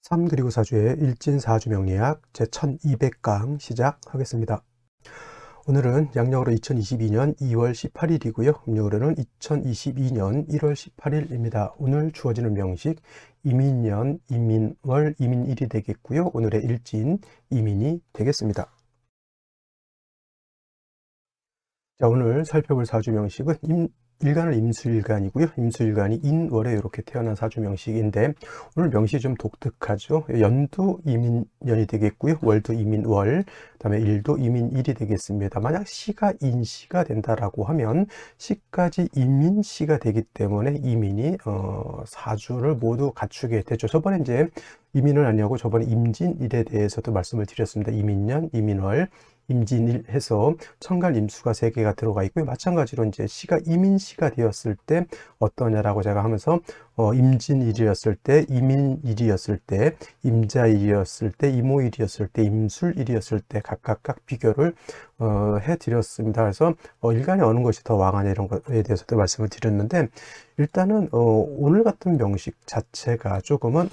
3 그리고 4주의 일진사주 명리학 제1200강 시작하겠습니다. 오늘은 양력으로 2022년 2월 18일이고요. 음력으로는 2022년 1월 18일입니다. 오늘 주어지는 명식 이민년, 이민월, 이민일이 되겠고요. 오늘의 일진 이민이 되겠습니다. 자, 오늘 살펴볼 사주 명식은 일간은 임수일간이고요. 임수일간이 인월에 이렇게 태어난 사주 명식인데 오늘 명식이 좀 독특하죠. 연도 이민년이 되겠고요. 월도 이민월, 그다음에 일도 이민일이 되겠습니다. 만약 시가 인시가 된다라고 하면 시까지 이민시가 되기 때문에 이민이 사주를 모두 갖추게 되죠. 저번에 이제 이민은 아니고 저번에 임진일에 대해서도 말씀을 드렸습니다. 이민년, 이민월, 임진일 해서 천간 임수가 3개가 들어가 있고요. 마찬가지로 이제 시가 이민시가 되었을 때 어떠냐라고 제가 하면서 임진일이었을 때, 이민일이었을 때, 임자일이었을 때, 이모일이었을 때, 임술일이었을 때 각각 비교를 해드렸습니다. 그래서 일간이 어느 것이 더 왕하냐 이런 것에 대해서도 말씀을 드렸는데 일단은 오늘 같은 명식 자체가 조금은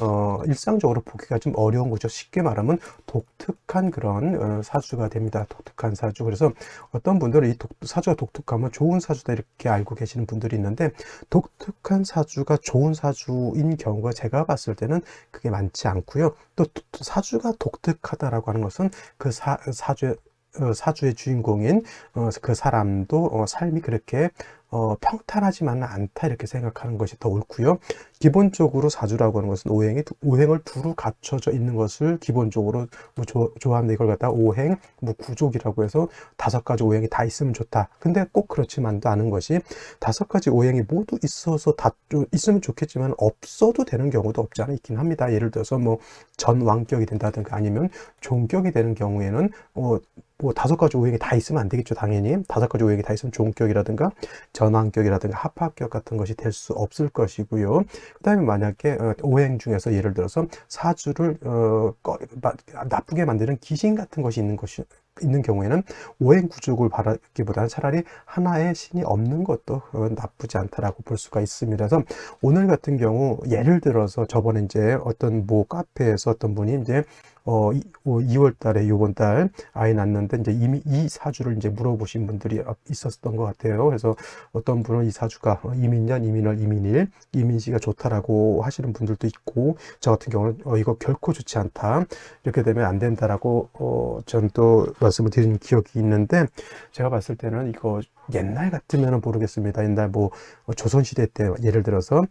일상적으로 보기가 좀 어려운 거죠. 쉽게 말하면 독특한 그런 사주가 됩니다. 독특한 사주. 그래서 어떤 분들은 이 사주가 독특하면 좋은 사주다 이렇게 알고 계시는 분들이 있는데 독특한 사주가 좋은 사주인 경우가 제가 봤을 때는 그게 많지 않고요. 또 사주가 독특하다라고 하는 것은 그 사주의 주인공인 그 사람도 삶이 그렇게 평탄하지만은 않다 이렇게 생각하는 것이 더 옳고요. 기본적으로 사주라고 하는 것은 오행을 두루 갖춰져 있는 것을 기본적으로 뭐 좋아하는데 이걸 갖다 오행 뭐 구족이라고 해서 5가지 오행이 다 있으면 좋다. 근데 꼭 그렇지만도 않은 것이 5가지 오행이 모두 있어서 다 있으면 좋겠지만 없어도 되는 경우도 없지 않아 있긴 합니다. 예를 들어서 뭐 전왕격이 된다든가 아니면 종격이 되는 경우에는 뭐 5가지 오행이 다 있으면 안 되겠죠. 당연히 5가지 오행이 다 있으면 종격이라든가 전환격이라든가 합합격 같은 것이 될 수 없을 것이고요. 그 다음에 만약에 오행 중에서 예를 들어서 사주를 나쁘게 만드는 귀신 같은 것이 있는 경우에는 오행 구족을 바라기보다는 차라리 하나의 신이 없는 것도 나쁘지 않다라고 볼 수가 있습니다. 그래서 오늘 같은 경우 예를 들어서 저번에 이제 어떤 뭐 카페에서 어떤 분이 이제 2월 달에 요번 달 아이 낳는데 이제 이미 이 사주를 이제 물어보신 분들이 있었던 것 같아요. 그래서 어떤 분은 이 사주가 이민년, 이민월, 이민일, 이민시가 좋다라고 하시는 분들도 있고 저 같은 경우는 이거 결코 좋지 않다. 이렇게 되면 안 된다라고 저는 또 말씀을 드린 기억이 있는데 제가 봤을 때는 이거 옛날 같으면 모르겠습니다. 옛날 뭐 조선시대 때 예를 들어서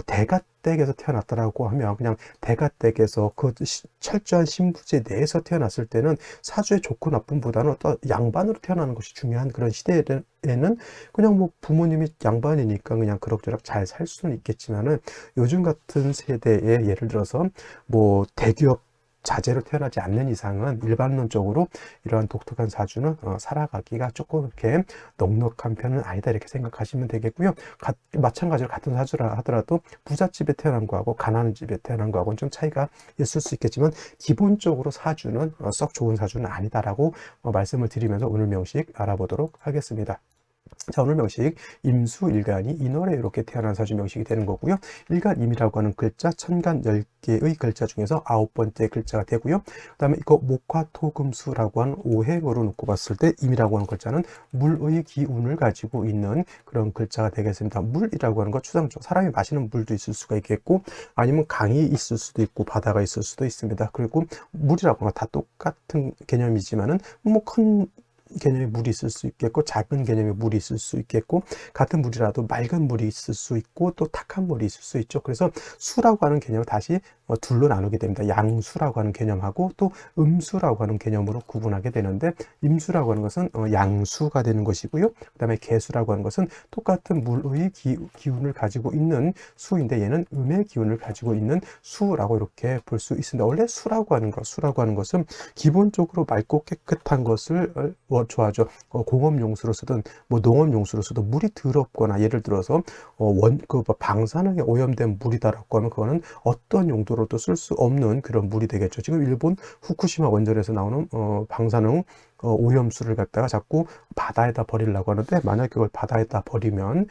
대가댁에서 태어났다라고 하면 그냥 대가댁에서 그 철저한 신부제 내에서 태어났을 때는 사주의 좋고 나쁨보다는 어떤 양반으로 태어나는 것이 중요한 그런 시대에는 그냥 뭐 부모님이 양반이니까 그냥 그럭저럭 잘 살 수는 있겠지만은 요즘 같은 세대에 예를 들어서 뭐 대기업 자제로 태어나지 않는 이상은 일반론적으로 이러한 독특한 사주는 살아가기가 조금 이렇게 넉넉한 편은 아니다 이렇게 생각하시면 되겠고요. 마찬가지로 같은 사주라 하더라도 부잣집에 태어난 거하고 가난한 집에 태어난 거하고는 좀 차이가 있을 수 있겠지만 기본적으로 사주는 썩 좋은 사주는 아니다라고 말씀을 드리면서 오늘 명식 알아보도록 하겠습니다. 자, 오늘 명식 임수일간이 인월에 이렇게 태어난 사주 명식이 되는 거고요. 일간임이라고 하는 글자 천간 10개의 글자 중에서 9번째 글자가 되고요. 그 다음에 이거 목화토금수라고 하는 오행으로 놓고 봤을 때 임이라고 하는 글자는 물의 기운을 가지고 있는 그런 글자가 되겠습니다. 물이라고 하는 거 추상적 사람이 마시는 물도 있을 수가 있겠고 아니면 강이 있을 수도 있고 바다가 있을 수도 있습니다. 그리고 물이라고 하는 거 다 똑같은 개념이지만은 뭐큰 개념의 물이 있을 수 있겠고 작은 개념의 물이 있을 수 있겠고 같은 물이라도 맑은 물이 있을 수 있고 또 탁한 물이 있을 수 있죠. 그래서 수라고 하는 개념을 다시 둘로 나누게 됩니다. 양수라고 하는 개념하고 또 음수라고 하는 개념으로 구분하게 되는데 임수라고 하는 것은 양수가 되는 것이고요. 그 다음에 개수라고 하는 것은 똑같은 물의 기운을 가지고 있는 수인데 얘는 음의 기운을 가지고 있는 수라고 이렇게 볼 수 있습니다. 원래 수라고 하는 것은 기본적으로 맑고 깨끗한 것을 좋아하죠. 공업용수로 쓰든 뭐 농업용수로 쓰든 물이 더럽거나 예를 들어서 방사능에 오염된 물이다라고 하면 그거는 어떤 용도로도 쓸 수 없는 그런 물이 되겠죠. 지금 일본 후쿠시마 원전에서 나오는 방사능 오염수를 갖다가 자꾸 바다에다 버리려고 하는데 만약 그걸 바다에다 버리면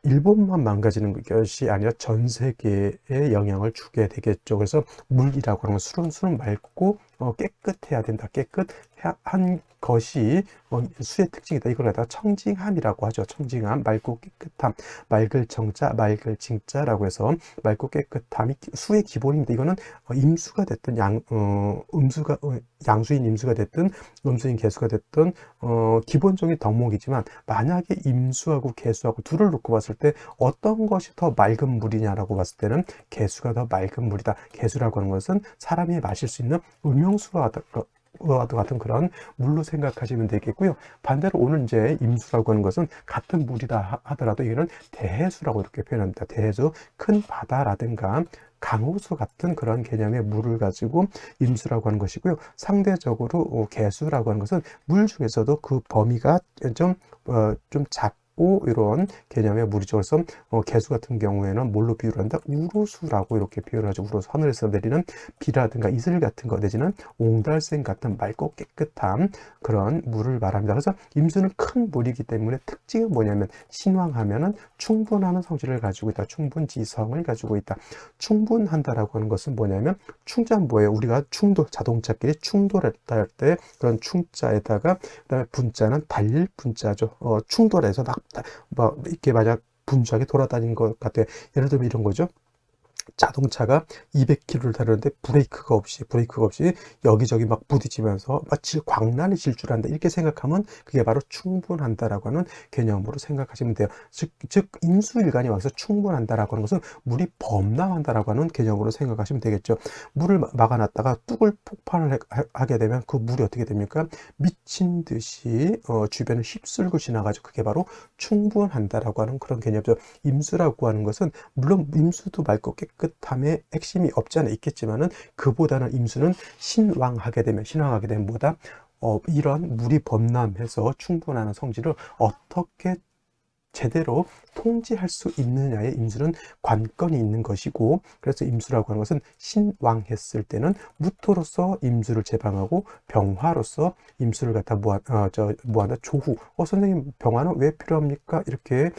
일본만 망가지는 것이 아니라 전 세계에 영향을 주게 되겠죠. 그래서 물이라고 하는 건 술은 맑고 깨끗해야 된다. 깨끗한 것이 수의 특징이다. 이걸 갖다가 청징함이라고 하죠. 청징함, 맑고 깨끗함, 맑을 정자, 맑을 징자라고 해서 맑고 깨끗함이 수의 기본입니다. 이거는 임수가 됐든 양수인 임수가 됐든 음수인 개수가 됐든 기본적인 덕목이지만, 만약에 임수하고 개수하고 둘을 놓고 봤을 때 어떤 것이 더 맑은 물이냐라고 봤을 때는 개수가 더 맑은 물이다. 개수라고 하는 것은 사람이 마실 수 있는 음용수와 같은 그런 물로 생각하시면 되겠고요. 반대로 오늘 이제 임수라고 하는 것은 같은 물이다 하더라도 이거는 대해수라고 이렇게 표현합니다. 대해수, 큰 바다라든가 강호수 같은 그런 개념의 물을 가지고 임수라고 하는 것이고요. 상대적으로 개수라고 하는 것은 물 중에서도 그 범위가 좀 작고 이런 개념의 물이죠. 그래서 개수 같은 경우에는 뭘로 비유를 한다? 우루수라고 이렇게 표현하죠. 우루수, 하늘에서 내리는 비라든가 이슬 같은 거 내지는 옹달샘 같은 맑고 깨끗한 그런 물을 말합니다. 그래서 임수는 큰 물이기 때문에 특징은 뭐냐면, 신왕하면은 충분하는 성질을 가지고 있다. 충분지성을 가지고 있다. 충분한다라고 하는 것은 뭐냐면, 충자는 우리가 충돌, 자동차끼리 충돌했다 할 때 그런 충자에다가 그다음에 분자는 달릴 분자죠. 충돌해서 막 이렇게 만약 분주하게 돌아다니는 것 같아요. 예를 들면 이런 거죠. 자동차가 200km를 다루는데 브레이크가 없이 여기저기 막 부딪히면서 마치 광란이 질주한다, 이렇게 생각하면 그게 바로 충분한다라고 하는 개념으로 생각하시면 돼요. 즉 임수일간이 와서 충분한다라고 하는 것은 물이 범람한다라고 하는 개념으로 생각하시면 되겠죠. 물을 막아놨다가 뚝을 폭발을 하게 되면 그 물이 어떻게 됩니까? 미친 듯이 주변을 휩쓸고 지나가죠. 그게 바로 충분한다라고 하는 그런 개념이죠. 임수라고 하는 것은 물론 임수도 맑고 깨끗함의 핵심이 없지 않아 있겠지만은, 그보다는 임수는 신왕하게 되면 뭐다? 이런 물이 범람해서 충분한 성질을 어떻게 제대로 통제할 수 있느냐에 임수는 관건이 있는 것이고, 그래서 임수라고 하는 것은 신왕했을 때는 무토로서 임수를 제방하고 병화로서 임수를 갖다 모아다 조후. 선생님, 병화는 왜 필요합니까? 이렇게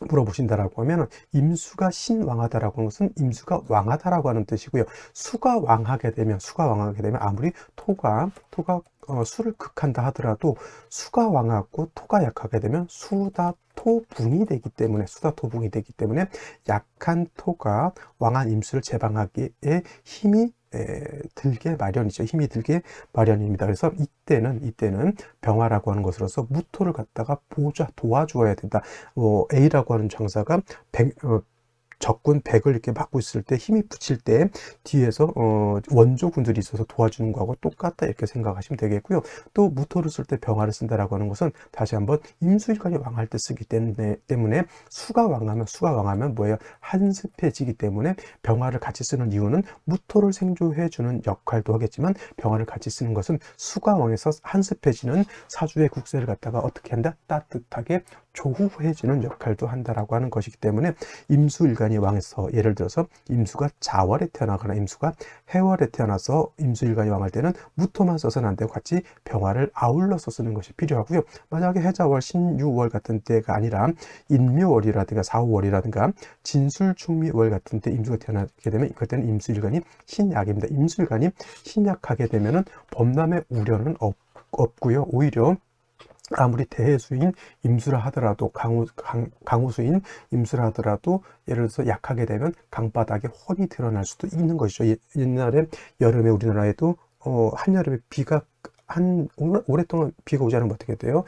물어보신다라고 하면, 임수가 신왕하다라고 하는 것은 임수가 왕하다라고 하는 뜻이고요. 수가 왕하게 되면 아무리 토가 수를 극한다 하더라도 수가 왕하고 토가 약하게 되면 수다토붕이 되기 때문에 약한 토가 왕한 임수를 제방하기에 힘이 들게 마련입니다. 그래서 이때는 병화라고 하는 것으로서 무토를 갖다가 도와주어야 된다. A라고 하는 장사가 적군 100을 이렇게 막고 있을 때, 힘이 붙일 때 뒤에서 원조군들이 있어서 도와주는 거하고 똑같다, 이렇게 생각하시면 되겠고요. 또 무토를 쓸 때 병화를 쓴다라고 하는 것은 다시 한번 임수일간이 왕할 때 쓰기 때문에 수가 왕하면 뭐예요? 한습해지기 때문에 병화를 같이 쓰는 이유는 무토를 생조해 주는 역할도 하겠지만, 병화를 같이 쓰는 것은 수가 왕에서 한습해지는 사주의 국세를 갖다가 어떻게 한다? 따뜻하게 조후해주는 역할도 한다라고 하는 것이기 때문에, 임수일간이 왕에서 예를 들어서 임수가 자월에 태어나거나 임수가 해월에 태어나서 임수일간이 왕할 때는 무토만 써서는 안 되고 같이 병화를 아울러서 쓰는 것이 필요하고요. 만약에 해자월, 신유월 같은 때가 아니라 인묘월이라든가 사후월이라든가 진술충미월 같은 때 임수가 태어나게 되면, 그때는 임수일간이 신약입니다. 임수일간이 신약하게 되면은 범람의 우려는 없고요. 오히려 아무리 대해수인 임수라 하더라도, 강우수인 임수라 하더라도 예를 들어서 약하게 되면 강바닥에 혼이 드러날 수도 있는 것이죠. 옛날에 여름에 우리나라에도 한여름에 오랫동안 비가 오지 않으면 어떻게 돼요?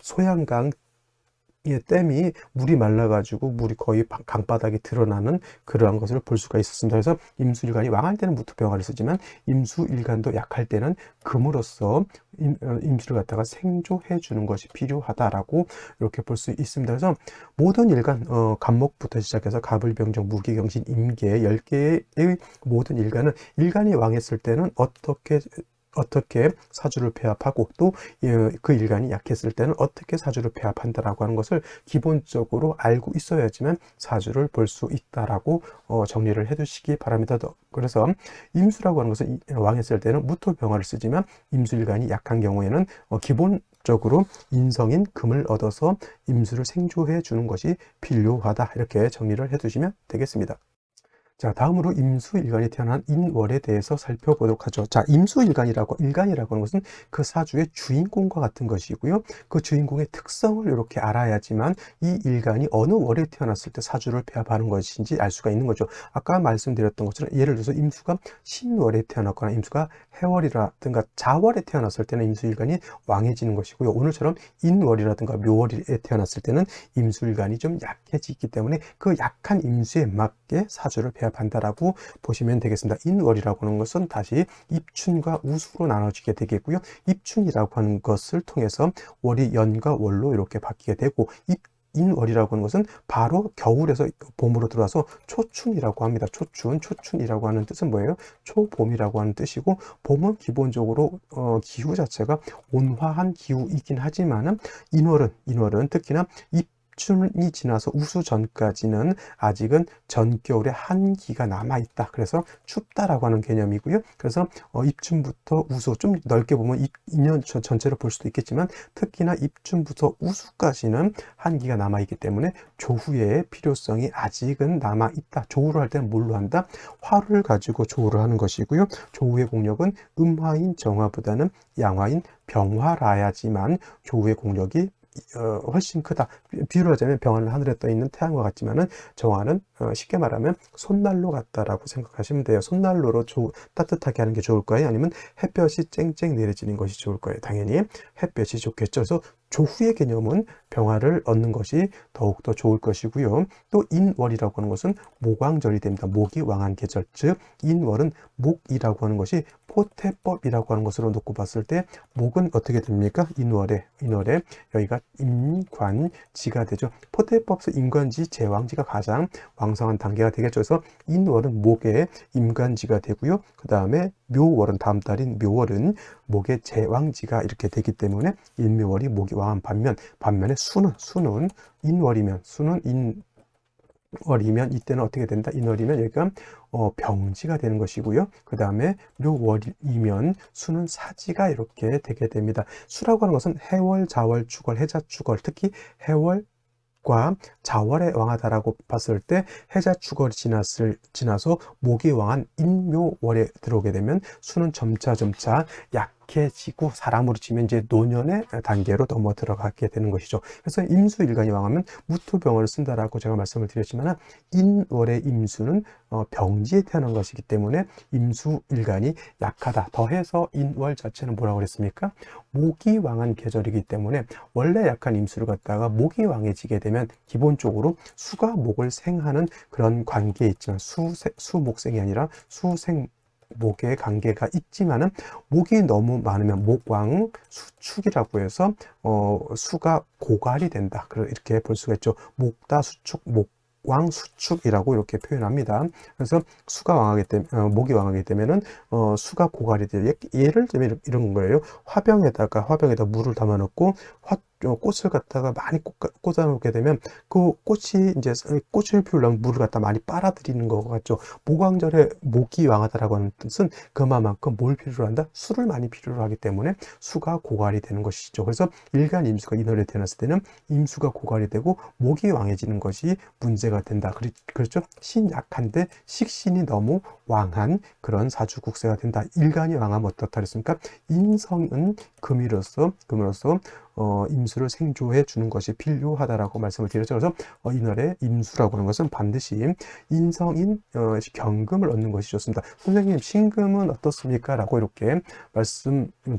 소양강 댐이 물이 말라가지고 물이 거의 강바닥에 드러나는 그러한 것을 볼 수가 있었습니다. 그래서 임수일간이 왕할 때는 무토병화를 쓰지만, 임수일간도 약할 때는 금으로써 임수를 갖다가 생조해 주는 것이 필요하다라고 이렇게 볼 수 있습니다. 그래서 모든 일간, 간목부터 시작해서 갑을병정, 무기경신, 임계 10개의 모든 일간이 왕했을 때는 어떻게 사주를 배합하고, 또 그 일간이 약했을 때는 어떻게 사주를 배합한다라고 하는 것을 기본적으로 알고 있어야지만 사주를 볼 수 있다라고 정리를 해 두시기 바랍니다. 그래서 임수라고 하는 것은 왕했을 때는 무토병화를 쓰지만, 임수일간이 약한 경우에는 기본 직접적으로 인성인 금을 얻어서 임수를 생조해 주는 것이 필요하다. 이렇게 정리를 해 두시면 되겠습니다. 자, 다음으로 임수일간이 태어난 인월에 대해서 살펴보도록 하죠. 자, 임수일간이라고 하는 것은 그 사주의 주인공과 같은 것이고요. 그 주인공의 특성을 이렇게 알아야지만 이 일간이 어느 월에 태어났을 때 사주를 배합하는 것인지 알 수가 있는 거죠. 아까 말씀드렸던 것처럼 예를 들어서 임수가 신월에 태어났거나 임수가 해월이라든가 자월에 태어났을 때는 임수일간이 왕해지는 것이고요. 오늘처럼 인월이라든가 묘월에 태어났을 때는 임수일간이 좀 약해지기 때문에 그 약한 임수에 맞게 사주를 배합한다라고 보시면 되겠습니다. 인월이라고 하는 것은 다시 입춘과 우수로 나눠지게 되겠고요. 입춘이라고 하는 것을 통해서 월이 연과 월로 이렇게 바뀌게 되고, 인월이라고 하는 것은 바로 겨울에서 봄으로 들어와서 초춘이라고 합니다. 초춘이라고 하는 뜻은 뭐예요? 초봄이라고 하는 뜻이고, 봄은 기본적으로 기후 자체가 온화한 기후이긴 하지만은 인월은 특히나 입춘이 지나서 우수 전까지는 아직은 전겨울의 한기가 남아있다. 그래서 춥다라고 하는 개념이고요. 그래서 입춘부터 우수, 좀 넓게 보면 2년 전체로 볼 수도 있겠지만 특히나 입춘부터 우수까지는 한기가 남아있기 때문에 조후의 필요성이 아직은 남아있다. 조후를 할 때는 뭘로 한다? 화를 가지고 조후를 하는 것이고요. 조후의 공력은 음화인 정화보다는 양화인 병화라야지만 조후의 공력이 훨씬 크다. 비유를 하자면 병화는 하늘에 떠 있는 태양과 같지만은 정화는 쉽게 말하면 손난로 같다라고 생각하시면 돼요. 손난로로 따뜻하게 하는 게 좋을까요? 아니면 햇볕이 쨍쨍 내려지는 것이 좋을까요? 당연히 햇볕이 좋겠죠. 그래서 조후의 개념은 병화를 얻는 것이 더욱더 좋을 것이고요. 또 인월이라고 하는 것은 목왕절이 됩니다. 목이 왕한 계절, 즉 인월은 목이라고 하는 것이 포태법이라고 하는 것으로 놓고 봤을 때 목은 어떻게 됩니까? 인월에 여기가 임관지가 되죠. 포태법에서 임관지, 제왕지가 가장 왕성한 단계가 되겠죠. 그래서 인월은 목의 임관지가 되고요. 그 다음에 묘월은 다음 달인 묘월은 목의 제왕지가 이렇게 되기 때문에 인묘월이 목이 왕한 반면에 수는 인월이면 이때는 어떻게 된다? 인월이면 여기가 병지가 되는 것이고요. 그 다음에 묘월이면 수는 사지가 이렇게 되게 됩니다. 수라고 하는 것은 해월, 자월, 축월, 해자, 축월, 특히 해월과 자월에 왕하다라고 봤을 때 해자 축월이 지나서 목이 왕한 인묘월에 들어오게 되면 수는 점차 약해지고 사람으로 치면 이제 노년의 단계로 넘어 들어가게 되는 것이죠. 그래서 임수일간이 왕하면 무토병을 쓴다라고 제가 말씀을 드렸지만 인월의 임수는 병지에 태어난 것이기 때문에 임수일간이 약하다. 더해서 인월 자체는 뭐라고 그랬습니까? 목이 왕한 계절이기 때문에 원래 약한 임수를 갖다가 목이 왕해지게 되면 기본적으로 수가 목을 생하는 그런 관계에 있지만 수목생이 아니라 목의 관계가 있지만은 목이 너무 많으면 목왕 수축이라고 해서 수가 고갈이 된다. 이렇게 볼 수가 있죠. 목다 수축, 목왕 수축이라고 이렇게 표현합니다. 그래서 목이 왕하게 되면은 수가 고갈이 돼요. 예를 들면 이런 거예요. 화병에다 물을 담아 놓고 꽃을 갖다가 많이 꽂아 놓게 되면 그 꽃이 이제 꽃을 피우려면 물을 갖다 많이 빨아들이는 것 같죠. 목왕절에 목이 왕하다라고 하는 뜻은 그만큼 뭘 필요로 한다? 수를 많이 필요로 하기 때문에 수가 고갈이 되는 것이죠. 그래서 일간 임수가 인월에 태어났을 때는 임수가 고갈이 되고 목이 왕해지는 것이 문제가 된다. 그렇죠? 신약한데 식신이 너무 왕한 그런 사주국세가 된다. 일간이 왕하면 어떻다 그랬습니까? 인성은 금으로서 임수를 생조해 주는 것이 필요하다라고 말씀을 드렸죠. 그래서 인월에 임수라고 하는 것은 반드시 인성인 경금을 얻는 것이 좋습니다. 선생님, 신금은 어떻습니까? 라고 이렇게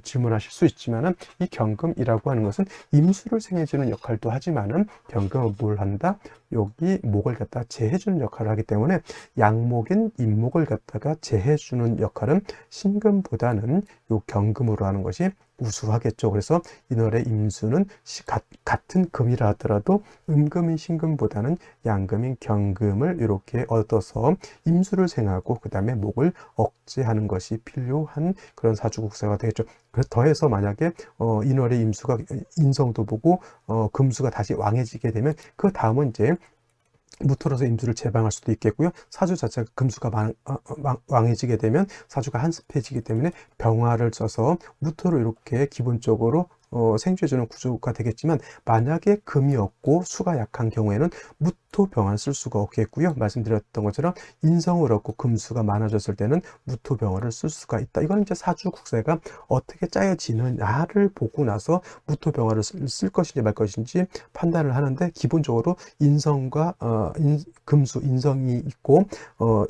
질문하실 수 있지만은 이 경금이라고 하는 것은 임수를 생해주는 역할도 하지만은 경금은 뭘 한다? 여기 목을 갖다 제해주는 역할을 하기 때문에 양목인 임목을 갖다가 제해주는 역할은 신금보다는 요 경금으로 하는 것이 우수하겠죠. 그래서 인월의 임수는 같은 금이라 하더라도 음금인 신금보다는 양금인 경금을 이렇게 얻어서 임수를 생하고 그 다음에 목을 억제하는 것이 필요한 그런 사주국세가 되겠죠. 그래서 더해서 만약에 인월의 임수가 인성도 보고 금수가 다시 왕해지게 되면 그 다음은 이제 무토로서 임수를 제방할 수도 있겠고요. 사주 자체가 금수가 왕해지게 되면 사주가 한습해지기 때문에 병화를 써서 무토로 이렇게 기본적으로 생주해주는 구조가 되겠지만, 만약에 금이 없고 수가 약한 경우에는 무토병화를 쓸 수가 없겠고요. 말씀드렸던 것처럼 인성을 얻고 금수가 많아졌을 때는 무토병화를 쓸 수가 있다. 이거는 이제 사주 국세가 어떻게 짜여지느냐를 보고 나서 무토병화를 쓸 것인지 말 것인지 판단을 하는데, 기본적으로 인성과 금수, 인성이 있고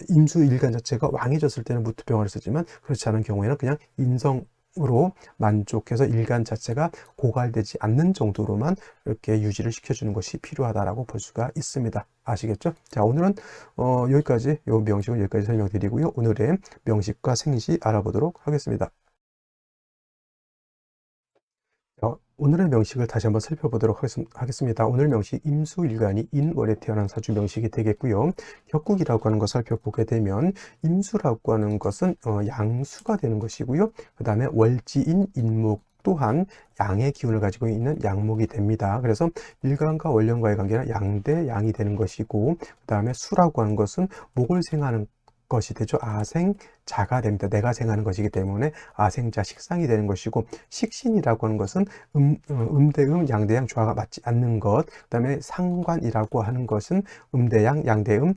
임수 일간 자체가 왕해졌을 때는 무토병화를 쓰지만, 그렇지 않은 경우에는 그냥 인성으로 만족해서 일간 자체가 고갈되지 않는 정도로만 이렇게 유지를 시켜주는 것이 필요하다라고 볼 수가 있습니다. 아시겠죠? 자, 오늘은 여기까지, 요 명식은 여기까지 설명드리고요. 오늘의 명식과 생시 알아보도록 하겠습니다. 오늘의 명식을 다시 한번 살펴보도록 하겠습니다. 오늘 명식 임수일간이 인월에 태어난 사주 명식이 되겠고요. 격국이라고 하는 것을 살펴보게 되면, 임수라고 하는 것은 양수가 되는 것이고요. 그 다음에 월지인 인목 또한 양의 기운을 가지고 있는 양목이 됩니다. 그래서 일간과 월령과의 관계는 양대 양이 되는 것이고, 그 다음에 수라고 하는 것은 목을 생하는 것이 되죠. 아생자가 됩니다. 내가 생하는 것이기 때문에 아생자, 식상이 되는 것이고, 식신이라고 하는 것은 음대음, 양대양 조화가 맞지 않는 것, 그 다음에 상관이라고 하는 것은 음대양, 양대음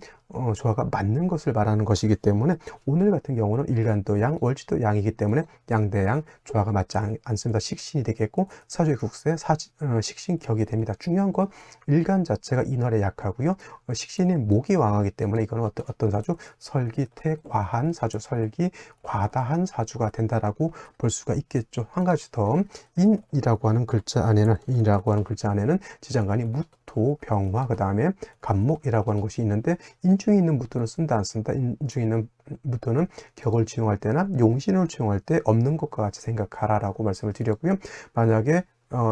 조화가 맞는 것을 말하는 것이기 때문에, 오늘 같은 경우는 일간도 양, 월지도 양이기 때문에 양대양 조화가 맞지 않습니다. 식신이 되겠고, 사주의 국세 식신격이 됩니다. 중요한 건 일간 자체가 인월에 약하고요. 식신인 목이 왕하기 때문에 이거는 어떤 사주? 설기태 과한 사주, 설기 과다한 사주가 된다라고 볼 수가 있겠죠. 한 가지 더, 인이라고 하는 글자 안에는 지장간이 무토, 병화, 그 다음에 간목이라고 하는 것이 있는데, 인중에 있는 무토는 쓴다 안 쓴다? 인중에 있는 무토는 격을 지용할 때나 용신을 지용할 때 없는 것과 같이 생각하라라고 말씀을 드렸고요. 만약에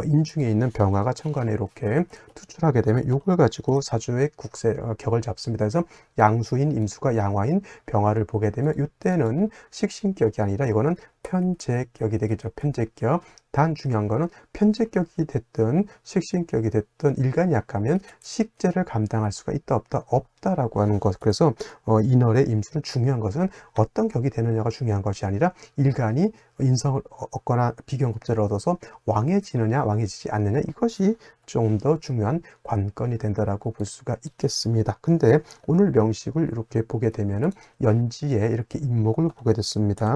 인중에 있는 병화가 천간에 이렇게 투출하게 되면 이걸 가지고 사주의 국세 격을 잡습니다. 그래서 양수인 임수가 양화인 병화를 보게 되면, 이때는 식신격이 아니라 이거는 편제격이 되겠죠. 편제격. 단 중요한 거는 편제격이 됐든 식신격이 됐든 일간이 약하면 식재를 감당할 수가 있다 없다? 없다라고 하는 것. 그래서 인월의 임수는 중요한 것은 어떤 격이 되느냐가 중요한 것이 아니라, 일간이 인성을 얻거나 비견급제를 얻어서 왕해지느냐 왕해지지 않느냐, 이것이 좀 더 중요한 관건이 된다라고 볼 수가 있겠습니다. 근데 오늘 명식을 이렇게 보게 되면은 연지에 이렇게 인목을 보게 됐습니다.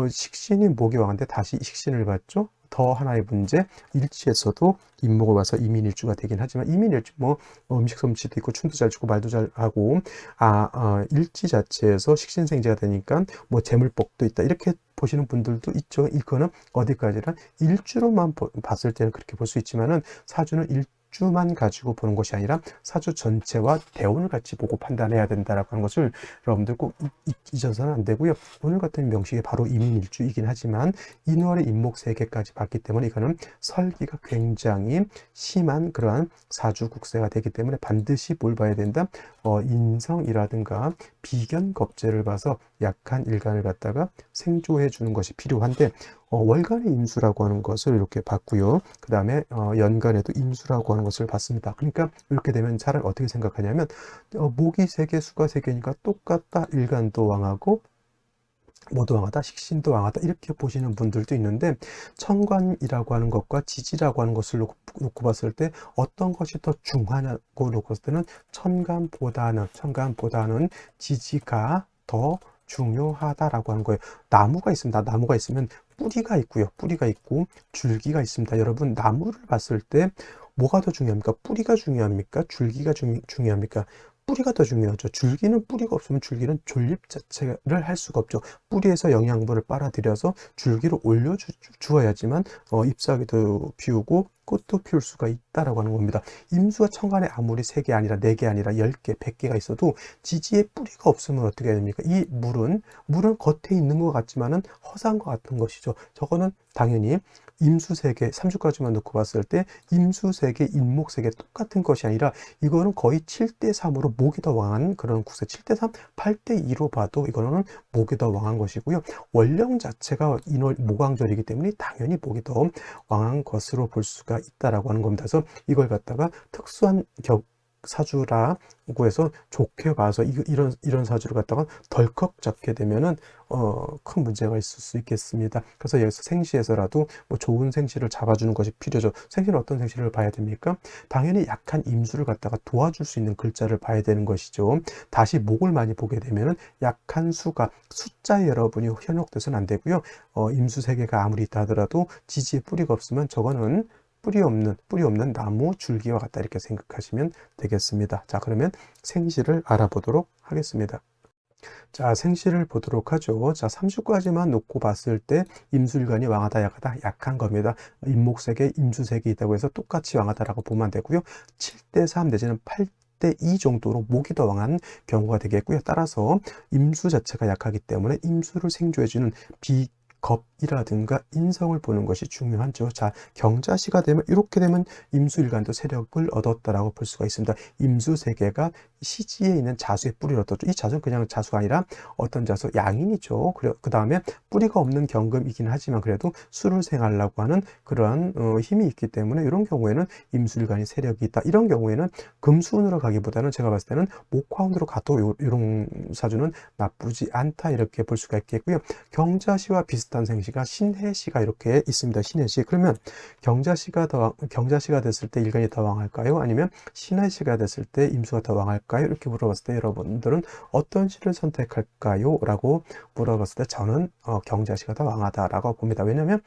식신이 목이 왕한데 다시 식신을 봤죠. 더 하나의 문제, 일지에서도 인목을 봐서 이민일주가 되긴 하지만, 이민일주 음식 솜씨도 있고 춤도 잘 추고 말도 잘 하고, 일지 자체에서 식신생재가 되니까 재물복도 있다, 이렇게 보시는 분들도 있죠. 이거는 어디까지나 일주로만 봤을 때는 그렇게 볼 수 있지만은, 사주는 일주만 가지고 보는 것이 아니라 사주 전체와 대운을 같이 보고 판단해야 된다라고 하는 것을 여러분들 꼭 잊어서는 안 되고요. 오늘 같은 명식이 바로 이민일주이긴 하지만, 인월의 인목 3개까지 봤기 때문에 이거는 설기가 굉장히 심한 그러한 사주 국세가 되기 때문에 반드시 뭘 봐야 된다? 인성이라든가 비견겁제를 봐서 약한 일간을 갖다가 생조해 주는 것이 필요한데, 월간의 임수라고 하는 것을 이렇게 봤고요. 그 다음에 연간에도 임수라고 하는 것을 봤습니다. 그러니까 이렇게 되면 차라리 어떻게 생각하냐면, 목이 3개, 수가 3개니까 똑같다. 일간도 왕하고 모두 왕하다, 식신도 왕하다, 이렇게 보시는 분들도 있는데, 천간이라고 하는 것과 지지라고 하는 것을 놓고 봤을 때 어떤 것이 더 중하냐고 놓고 봤을 때는 천간보다는 지지가 더 중요하다라고 하는 거예요. 나무가 있습니다. 나무가 있으면 뿌리가 있고요. 뿌리가 있고 줄기가 있습니다. 여러분, 나무를 봤을 때 뭐가 더 중요합니까? 뿌리가 중요합니까? 줄기가 중요합니까? 뿌리가 더 중요하죠. 줄기는 뿌리가 없으면 줄기는 존립 자체를 할 수가 없죠. 뿌리에서 영양분을 빨아들여서 줄기를 올려주어야지만 잎사귀도 피우고 꽃도 피울 수가 있다라고 하는 겁니다. 임수와 천간에 아무리 3개 아니라 4개 아니라 10개, 100개가 있어도 지지에 뿌리가 없으면 어떻게 해야 됩니까? 이 물은 겉에 있는 것 같지만은 허사한 것 같은 것이죠. 저거는 당연히 임수 3개, 3주까지만 놓고 봤을 때 임수 3개, 인목 3개 똑같은 것이 아니라, 이거는 거의 7대3으로 목이 더 왕한 그런 국세, 7대3, 8대2로 봐도 이거는 목이 더 왕한 것이고요. 월령 자체가 인월 모광절이기 때문에 당연히 목이 더 왕한 것으로 볼 수가 있다라고 하는 겁니다. 그래서 이걸 갖다가 특수한 사주라고 해서 좋게 봐서 이런 사주를 갖다가 덜컥 잡게 되면은 큰 문제가 있을 수 있겠습니다. 그래서 여기서 생시에서라도 뭐 좋은 생시를 잡아주는 것이 필요죠. 생시는 어떤 생시를 봐야 됩니까? 당연히 약한 임수를 갖다가 도와줄 수 있는 글자를 봐야 되는 것이죠. 다시 목을 많이 보게 되면은 약한 수가 숫자에 여러분이 현혹돼서는 안 되고요. 임수 세 개가 아무리 있다 하더라도 지지에 뿌리가 없으면 저거는 뿌리 없는 나무 줄기와 같다 이렇게 생각하시면 되겠습니다. 자, 그러면 생시를 알아보도록 하겠습니다. 자, 생시를 보도록 하죠. 자, 3주까지만 놓고 봤을 때 임술관이 왕하다, 약하다, 약한 겁니다. 임목색에 임수색이 있다고 해서 똑같이 왕하다라고 보면 되고요. 7대3 내지는 8대2 정도로 목이 더 왕한 경우가 되겠고요. 따라서 임수 자체가 약하기 때문에 임수를 생조해주는 겁이라든가 인성을 보는 것이 중요하죠. 자, 경자시가 되면 이렇게 되면 임수일간도 세력을 얻었다라고 볼 수가 있습니다. 임수 세계가 시지에 있는 자수의 뿌리를 얻었죠. 이 자수는 그냥 자수가 아니라 어떤 자수? 양인이죠. 그 다음에 뿌리가 없는 경금이긴 하지만 그래도 수를 생하려고 하는 그러한 힘이 있기 때문에 이런 경우에는 임수일간이 세력이 있다. 이런 경우에는 금수운으로 가기보다는 제가 봤을 때는 목화운으로 가도 이런 사주는 나쁘지 않다 이렇게 볼 수가 있겠고요. 경자시와 비슷한 생시가 신해시가 이렇게 있습니다. 신해시. 그러면 경자시가 됐을 때 일간이 더 왕할까요? 아니면 신해시가 됐을 때 임수가 더 왕할까요? 이렇게 물어봤을 때 여러분들은 어떤 시를 선택할까요? 라고 물어봤을 때 저는 경자시가 더 왕하다라고 봅니다. 왜냐하면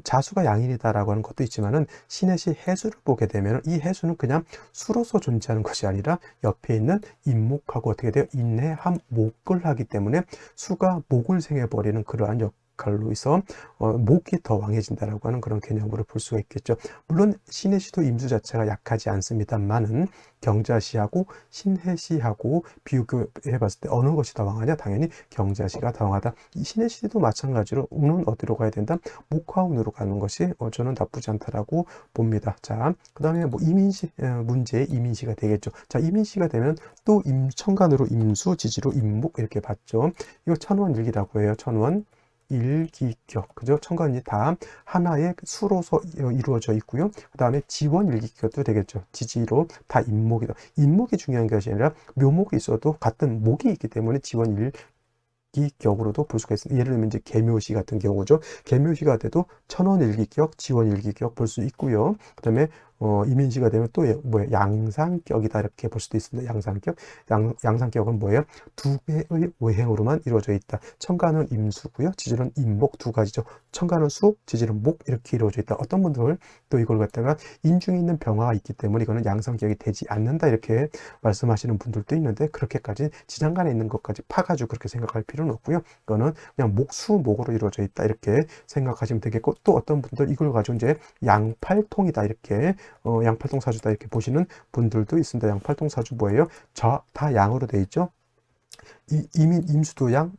자수가 양인이다라고 하는 것도 있지만은 신해시 해수를 보게 되면 이 해수는 그냥 수로서 존재하는 것이 아니라 옆에 있는 임목하고 어떻게 돼요? 인해한 목을 하기 때문에 수가 목을 생해버리는 그러한 역할로 해서 목이 더 왕해진다라고 하는 그런 개념으로 볼 수가 있겠죠. 물론 신해시도 임수 자체가 약하지 않습니다만은 경자시하고 신해시하고 비교해 봤을 때 어느 것이 더 왕하냐? 당연히 경자시가 더 왕하다. 이 신해시도 마찬가지로 운은 어디로 가야 된다? 목화운으로 가는 것이 저는 나쁘지 않다라고 봅니다. 자, 그 다음에 뭐 이민시 문제의 이민시가 되겠죠. 자, 이민시가 되면 또 천간으로 임수, 지지로 임목 이렇게 봤죠. 이거 천원일기라고 해요. 천원 일기격, 그죠? 천간이 다 하나의 수로서 이루어져 있고요. 그 다음에 지원일기격도 되겠죠. 지지로 다 임목이다. 임목이 중요한 것이 아니라 묘목이 있어도 같은 목이 있기 때문에 지원일기격으로도 볼 수가 있습니다. 예를 들면 이제 계묘시 같은 경우죠. 계묘시가 돼도 천원일기격, 지원일기격 볼 수 있고요. 그 다음에 이민시가 되면 또 뭐예요? 양상격이다 이렇게 볼 수도 있습니다. 양상격. 양상격은 뭐예요? 두 개의 외행으로만 이루어져 있다. 천간은 임수고요. 지지는 임목 두 가지죠. 천간은 수, 지지는 목 이렇게 이루어져 있다. 어떤 분들은 또 이걸 갖다가 인중에 있는 병화가 있기 때문에 이거는 양상격이 되지 않는다 이렇게 말씀하시는 분들도 있는데 그렇게까지 지장간에 있는 것까지 파가지고 그렇게 생각할 필요는 없고요. 이거는 그냥 목수목으로 이루어져 있다 이렇게 생각하시면 되겠고 또 어떤 분들 이걸 가지고 이제 양팔통이다 이렇게 양팔통 사주다 이렇게 보시는 분들도 있습니다. 양팔통 사주 뭐예요? 다 양으로 되어 있죠. 임수도 양,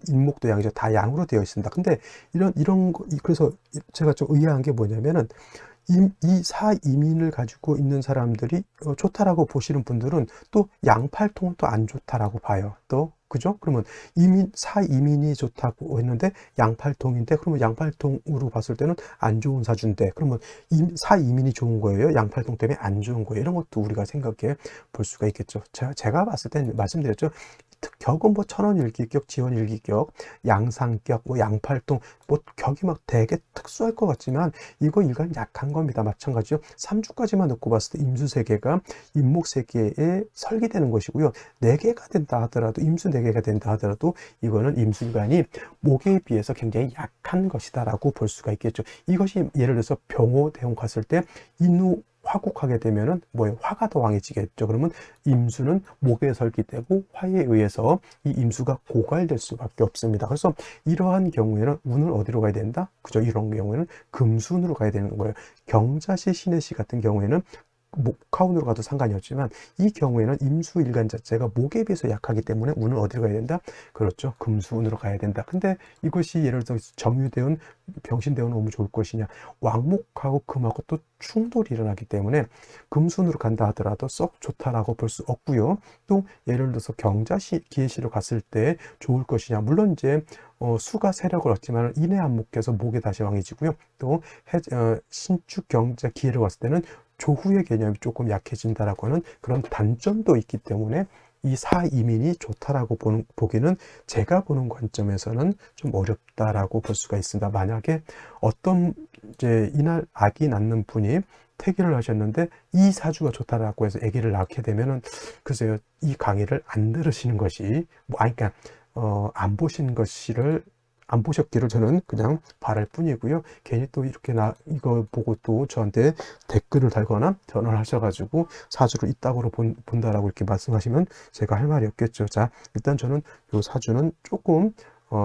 임목도 양이죠. 다 양으로 되어 있습니다. 근데 이런 거, 그래서 제가 좀 의아한 게 뭐냐면은 이 사이민을 가지고 있는 사람들이 좋다라고 보시는 분들은 또 양팔통은 또 안 좋다라고 봐요. 또 그죠? 그러면 사이민이 좋다고 했는데 양팔통인데 그러면 양팔통으로 봤을 때는 안 좋은 사주인데 그러면 사이민이 좋은 거예요? 양팔통 때문에 안 좋은 거예요? 이런 것도 우리가 생각해 볼 수가 있겠죠. 제가 봤을 때 말씀드렸죠. 격은 뭐 천원일기격, 지원일기격, 양상격, 뭐 양팔통, 뭐 격이 막 되게 특수할 것 같지만 이거 일간 약한 겁니다. 마찬가지죠. 3주까지만 놓고 봤을 때 임수세계가 임목세계에 설계되는 것이고요. 4개가 된다 하더라도 임수 4개가 된다 하더라도 이거는 임수일간이 목에 비해서 굉장히 약한 것이다라고 볼 수가 있겠죠. 이것이 예를 들어서 병호 대용 갔을 때 인후 화국하게 되면은 뭐예요? 화가 더 왕해지겠죠. 그러면 임수는 목에 설기되고 화에 의해서 이 임수가 고갈될 수밖에 없습니다. 그래서 이러한 경우에는 운을 어디로 가야 된다? 그죠? 이런 경우에는 금수운으로 가야 되는 거예요. 경자시, 신해시 같은 경우에는 목화운으로 가도 상관이 없지만 이 경우에는 임수일간 자체가 목에 비해서 약하기 때문에 운은 어디로 가야 된다? 그렇죠. 금수운으로 가야 된다. 근데 이것이 예를 들어서 정유대운, 병신대운 오면 좋을 것이냐? 왕목하고 금하고 또 충돌이 일어나기 때문에 금수운으로 간다 하더라도 썩 좋다라고 볼 수 없고요. 또 예를 들어서 경자시, 기해시로 갔을 때 좋을 것이냐? 물론 이제 수가 세력을 얻지만 인해 안목해서 목에 다시 왕해지고요. 또 신축, 경자, 기해로 갔을 때는 조후의 개념이 조금 약해진다라고 하는 그런 단점도 있기 때문에 이 사이민이 좋다라고 보기는 제가 보는 관점에서는 좀 어렵다라고 볼 수가 있습니다. 만약에 어떤 이제 이날 아기 낳는 분이 태기를 하셨는데 이 사주가 좋다라고 해서 아기를 낳게 되면은 글쎄요, 이 강의를 안 들으시는 것이 그러니까 안 보신 것이를 안 보셨기를 저는 그냥 바랄 뿐이고요. 괜히 또 이렇게 이거 보고 또 저한테 댓글을 달거나 전화를 하셔가지고 사주를 이따구로 본다라고 이렇게 말씀하시면 제가 할 말이 없겠죠. 자, 일단 저는 요 사주는 조금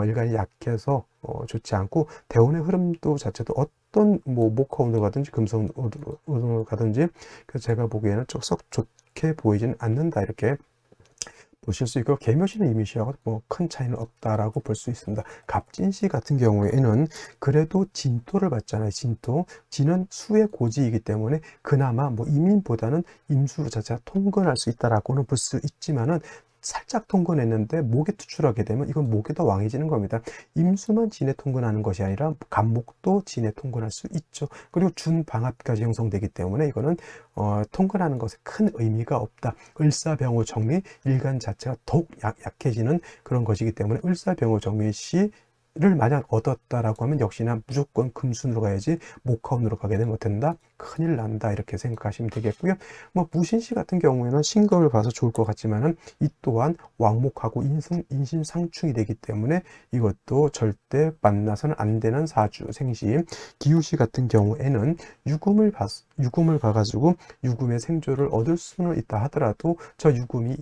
일간이 약해서 좋지 않고 대운의 흐름도 자체도 어떤 뭐 목화운으로 가든지 금성운으로 가든지 그래서 제가 보기에는 썩 좋게 보이지는 않는다 이렇게 보실 수 있고 계묘시는 이미시하고 뭐 큰 차이는 없다라고 볼 수 있습니다. 갑진시 같은 경우에는 그래도 진토를 받잖아요. 진은 수의 고지이기 때문에 그나마 뭐 이민보다는 임수 자체가 통근할 수 있다라고는 볼 수 있지만은 살짝 통근했는데 목에 투출하게 되면 이건 목에 더 왕해지는 겁니다. 임수만 진에 통근하는 것이 아니라 간목도 진에 통근할 수 있죠. 그리고 준방합까지 형성되기 때문에 이거는 통근하는 것에 큰 의미가 없다. 을사병호 정미 일간 자체가 더욱 약해지는 그런 것이기 때문에 을사병호 정미 시를 만약 얻었다라고 하면 역시나 무조건 금순으로 가야지 목화운으로 가게 되면 된다. 큰일 난다 이렇게 생각하시면 되겠고요. 뭐 무신시 같은 경우에는 신금을 봐서 좋을 것 같지만은 이 또한 왕목하고 인심상충이 되기 때문에 이것도 절대 만나서는 안 되는 사주 생시. 기우시 같은 경우에는 유금을 가가지고 유금의 생조를 얻을 수는 있다 하더라도 저 유금이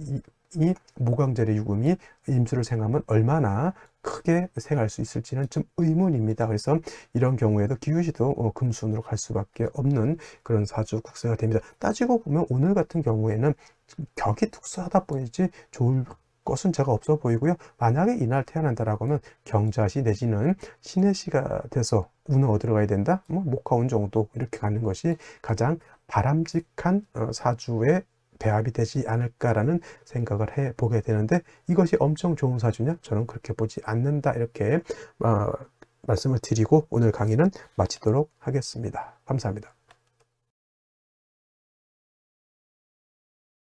이 모강절의 유금이 임수를 생하면 얼마나 크게 생할 수 있을지는 좀 의문입니다. 그래서 이런 경우에도 기우시도 금순으로 갈 수밖에 없는 그런 사주 국세가 됩니다. 따지고 보면 오늘 같은 경우에는 격이 특수하다 보이지 좋을 것은 제가 없어 보이고요. 만약에 이날 태어난다라고 하면 경자시 내지는 신의 시가 돼서 운을 얻으러 가야 된다. 뭐 목화운 정도 이렇게 가는 것이 가장 바람직한 사주의 배합이 되지 않을까라는 생각을 해보게 되는데 이것이 엄청 좋은 사주냐? 저는 그렇게 보지 않는다 이렇게 말씀을 드리고 오늘 강의는 마치도록 하겠습니다. 감사합니다.